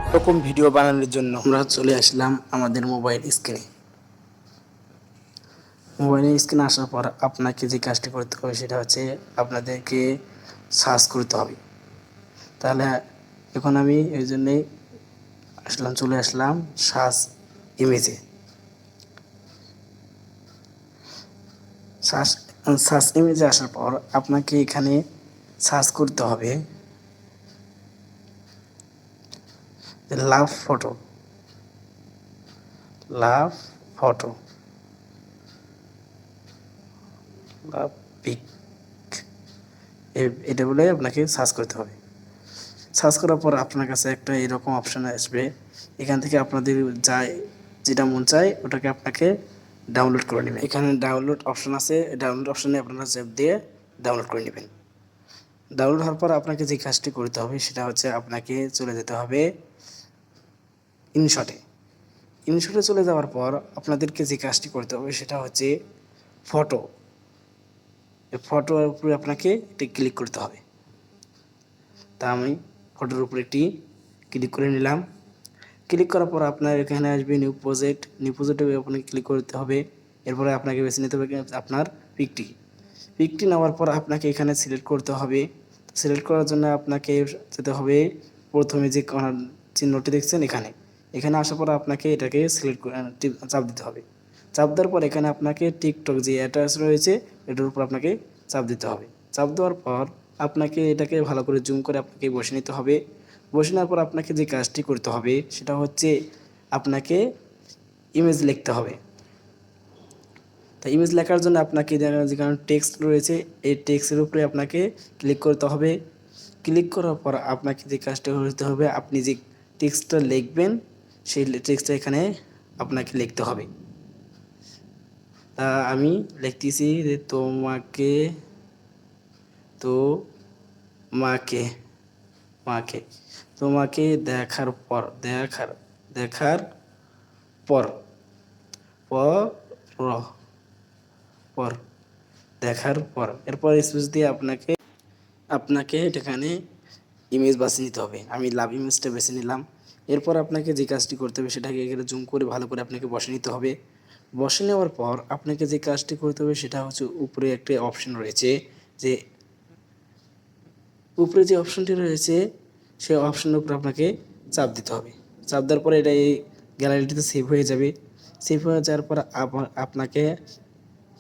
এরকম ভিডিও বানানোর জন্য আমরা চলে আসলাম আমাদের মোবাইল স্ক্রিনে। মোবাইলের স্ক্রিনে আসার পর আপনাকে যে কাজটি করতে হবে সেটা হচ্ছে আপনাদেরকে সার্চ করতে হবে। তাহলে এখন আমি এই জন্যেই চলে আসলাম সার্চ ইমেজে। সার্চ ইমেজে আসার পর আপনাকে এখানে সার্চ করতে হবে লাভ ফটো। লাভ ফটো লাভ পিক, এটা বলে আপনাকে সার্চ করতে হবে। সার্চ করার পর আপনার কাছে একটা এরকম অপশান আসবে। এখান থেকে আপনাদের যেটা মন চায় ওটাকে আপনাকে ডাউনলোড করে নেবেন। এখানে ডাউনলোড অপশান আছে, ডাউনলোড অপশানে আপনারা চ্যাপ দিয়ে ডাউনলোড করে নেবেন। ডাউনলোড হওয়ার পর আপনাকে যে কাজটি করতে হবে সেটা হচ্ছে আপনাকে চলে যেতে হবে ইনশটে। ইনশটে চলে যাওয়ার পর আপনাদেরকে যে কাজটি করতে হবে সেটা হচ্ছে ফটো। এই ফটোর উপরে আপনাকে একটি ক্লিক করতে হবে। তা আমি ফটোর উপরে একটি ক্লিক করে নিলাম। ক্লিক করার পর আপনার এখানে আসবে নিউ প্রজেক্ট। নিউ প্রজেক্টে আপনাকে ক্লিক করতে হবে। এরপরে আপনাকে বেছে নিতে হবে আপনার পিকটি নেওয়ার পর আপনাকে এখানে সিলেক্ট করতে হবে। সিলেক্ট করার জন্য আপনাকে যেতে হবে প্রথমে যে চিহ্নটি দেখছেন এখানে আসার পর আপনাকে এটাকে সিলেক্ট চাপ দিতে হবে। চাপ দেওয়ার পর এখানে আপনাকে টিকটক যে অ্যাটাচ রয়েছে এটার উপর আপনাকে চাপ দিতে হবে। চাপ দেওয়ার পর আপনাকে এটাকে ভালো করে জুম করে আপনাকে বসে নিতে হবে। বসে নেওয়ার পর আপনাকে যে কাজটি করতে হবে সেটা হচ্ছে আপনাকে ইমেজ লিখতে হবে। তাই ইমেজ লেখার জন্য আপনাকে যেখানে টেক্সট রয়েছে এই টেক্সটের উপরে আপনাকে ক্লিক করতে হবে। ক্লিক করার পর আপনাকে যে কাজটা করতে হবে, আপনি যে টেক্সটটা লিখবেন সেই টেক্সটটা এখানে আপনাকে লিখতে হবে। তা আমি লিখতেছি যে তোমাকে দেখার পর পর দেখার পর এরপর স্পেস দিয়ে আপনাকে এখানে ইমেজ বাছিয়ে নিতে হবে। আমি লাভ ইমেজটা বেছে নিলাম। এরপর আপনাকে যে কাজটি করতে হবে সেটাকে এখানে জুম করে ভালো করে আপনাকে বসে নিতে হবে। বসে নেওয়ার পর আপনাকে যে কাজটি করতে হবে সেটা হচ্ছে উপরে একটা অপশন রয়েছে, যে উপরে যে অপশনটি রয়েছে সেই অপশনের উপর আপনাকে চাপ দিতে হবে। চাপ দেওয়ার পরে এটা এই গ্যালারিটিতে সেভ হয়ে যাবে। সেভ হয়ে যাওয়ার পর আপনাকে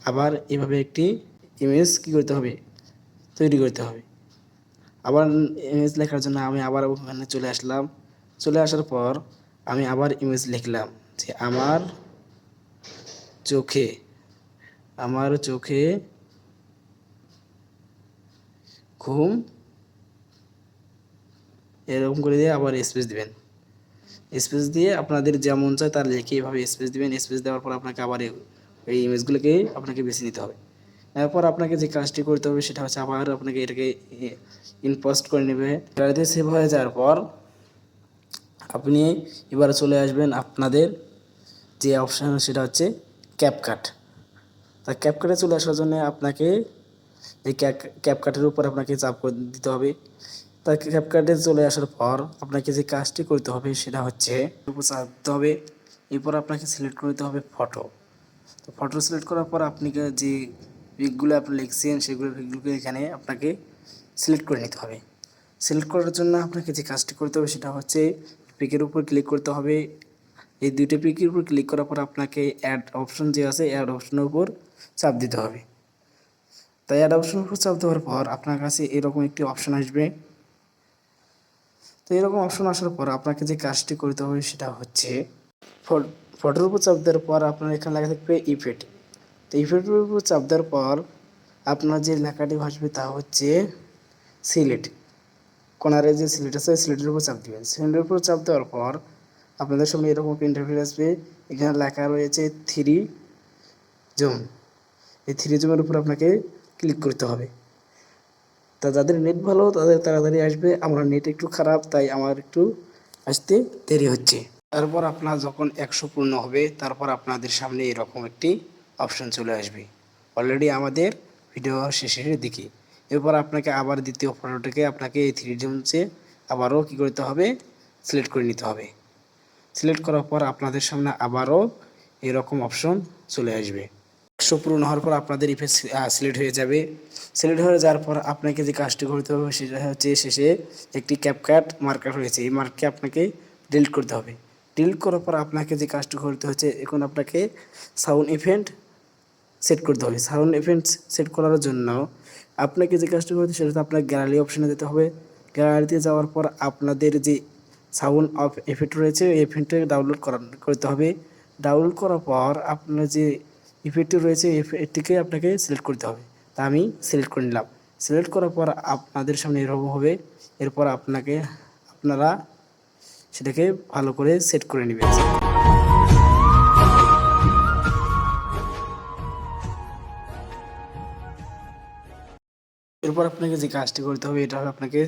আবার এভাবে একটি ইমেজ তৈরি করতে হবে। আবার ইমেজ লেখার জন্য আমি আবার ওখানে চলে আসলাম। চলে আসার পর আমি আবার ইমেজ লিখলাম যে আমার চোখে ঘুম, এরকম করে দিয়ে আবার স্পেস দিবেন। স্পেস দিয়ে আপনাদের যেমন চায় তার লিখে এভাবে স্পেস দিবেন। স্পেস দেওয়ার পর আপনাকে আবার এই ইমেজগুলোকে আপনাকে বেছে নিতে হবে। এরপর আপনাকে যে কাজটি করতে হবে সেটা হচ্ছে আবার আপনাকে এটাকে ইনপোস্ট করে নেবে। গ্যালারিতে সেভ হয়ে যাওয়ার পর আপনি এবার চলে আসবেন আপনাদের যে অপশান সেটা হচ্ছে ক্যাপকাট। তা ক্যাপকাটে চলে আসার জন্য আপনাকে এই ক্যাপকাটের উপর আপনাকে চাপ করে দিতে হবে। তা ক্যাপকাটে চলে আসার পর আপনাকে যে কাজটি করতে হবে সেটা হচ্ছে উপর চাপ দিতে হবে। এরপর আপনাকে সিলেক্ট করতে হবে ফটো। তো ফটো সিলেক্ট করার পর আপনি যে পিকগুলো আপনি লিখছেন পিকগুলোকে এখানে আপনাকে সিলেক্ট করে নিতে হবে। সিলেক্ট করার জন্য আপনাকে যে কাজটি করতে হবে সেটা হচ্ছে পিকের উপর ক্লিক করতে হবে। এই দুইটা পিকের উপর ক্লিক করার পর আপনাকে অ্যাড অপশন যে আছে অ্যাড অপশনের উপর চাপ দিতে হবে। তাই অ্যাড অপশনের উপর চাপ দেওয়ার পর আপনার কাছে এরকম একটি অপশন আসবে। তো এরকম অপশন আসার পর আপনাকে যে কাজটি করতে হবে সেটা হচ্ছে ফটোর উপর চাপ দেওয়ার পর আপনার এখানে লেখা থাকবে ইফেক্ট। তো ইফেক্টের উপর চাপ দেওয়ার পর আপনার যে লেখাটি ভাসবে তা হচ্ছে সিলেট। কর্নারে যে সিলেট আছে সিলেটের উপর চাপ দিবেন। সিলেটের উপর চাপ দেওয়ার পর আপনাদের সামনে এরকম ইন্টারফেস আসবে। এখানে লেখা রয়েছে 3 জুম। এই 3 জুমের উপর আপনাকে ক্লিক করতে হবে। তা যাদের নেট ভালো তাদের তাড়াতাড়ি আসবে। আমার নেট একটু খারাপ, তাই আমার একটু আসতে দেরি হচ্ছে। তারপর আপনার যখন 100 পূর্ণ হবে তারপর আপনাদের সামনে এরকম একটি অপশন চলে আসবে। অলরেডি আমাদের ভিডিও শেষের দিকে। এরপর আপনাকে আবার দ্বিতীয় ফটোটাকে আপনাকে এই 3 জুমসে আবারও কী করতে হবে, সিলেক্ট করে নিতে হবে। সিলেক্ট করার পর আপনাদের সামনে আবারও এরকম অপশন চলে আসবে। 100 পূরণ হওয়ার পর আপনাদের ইফেক্ট সিলেক্ট হয়ে যাবে। সিলেক্ট হয়ে যাওয়ার পর আপনাকে যে কাজটি করতে হবে সেটা হচ্ছে শেষে একটি ক্যাপকাট মার্কার রয়েছে, এই মার্ককে আপনাকে ডিলিট করতে হবে। ডিলিট করার পর আপনাকে যে কাজটি করতে হচ্ছে, এখন আপনাকে সাউন্ড ইফেক্ট সেট করতে হবে। সাউন্ড ইফেক্ট সেট করার জন্য আপনাকে যে কাজটি করতে সেটা হচ্ছে আপনার গ্যালারি অপশানে যেতে হবে। গ্যালারিতে যাওয়ার পর আপনাদের যে সাউন্ড অফ এফেক্ট রয়েছে এই এফেক্টটা ডাউনলোড করতে হবে। ডাউনলোড করার পর আপনার যে ইফেক্টটি রয়েছে এই ইফেক্টটিকে আপনাকে সিলেক্ট করতে হবে। তা আমি সিলেক্ট করে নিলাম। সিলেক্ট করার পর আপনাদের সামনে এরকম হবে। এরপর আপনারা সেটাকে ভালো করে সেট করে নেবেন। এরপর আপনাকে যে কাজটি করতে হবে এটা হবে আপনাকে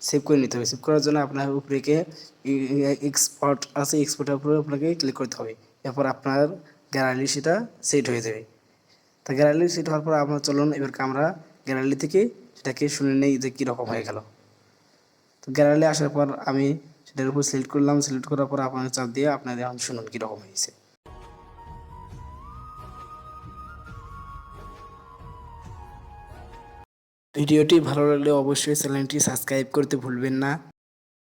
সেভ করে নিতে হবে। সেভ করার জন্য আপনার উপরে এক্সপোর্ট আছে, এক্সপোর্টের উপরে আপনাকে ক্লিক করতে হবে। এরপর আপনার গ্যালারি সেটা সেট হয়ে যাবে। তা গ্যালারি সেট হওয়ার পর আমরা চলুন এবার আমরা গ্যালারি থেকে সেটাকে শুনে নেই যে কীরকম হয়ে গেল। তো গ্যালারি আসার পর আমি সেটার উপর সিলেক্ট করলাম। সিলেক্ট করার পর আপনার চাপ দিয়ে আপনাদের এখন শুনুন কীরকম হয়েছে। ভিডিওটি ভালো লাগলে অবশ্যই চ্যানেলটি সাবস্ক্রাইব করতে ভুলবেন না।